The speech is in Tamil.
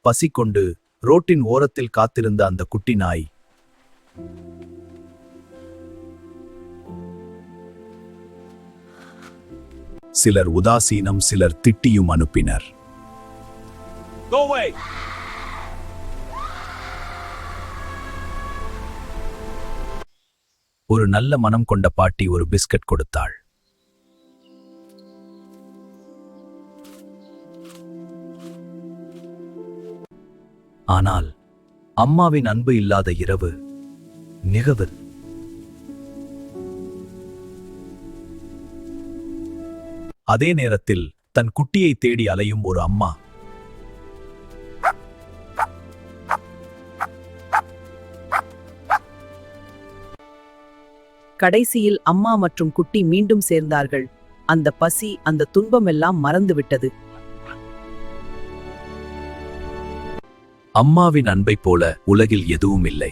பசி கொண்டு ரோட்டின் ஓரத்தில் காத்திருந்த அந்த குட்டி நாய் சிலர் உதாசீனம், சிலர் திட்டியும் அனுப்பினர். ஒரு நல்ல மனம் கொண்ட பாட்டி ஒரு பிஸ்கட் கொடுத்தாள். ஆனால் அம்மாவின் அன்பு இல்லாத இரவு நிகவு. அதே நேரத்தில் தன் குட்டியை தேடி அலையும் ஒரு அம்மா. கடைசியில் அம்மா மற்றும் குட்டி மீண்டும் சேர்ந்தார்கள். அந்த பசி, அந்த துன்பமெல்லாம் மறந்துவிட்டது. அம்மாவின் அன்பை போல உலகில் எதுவும் இல்லை.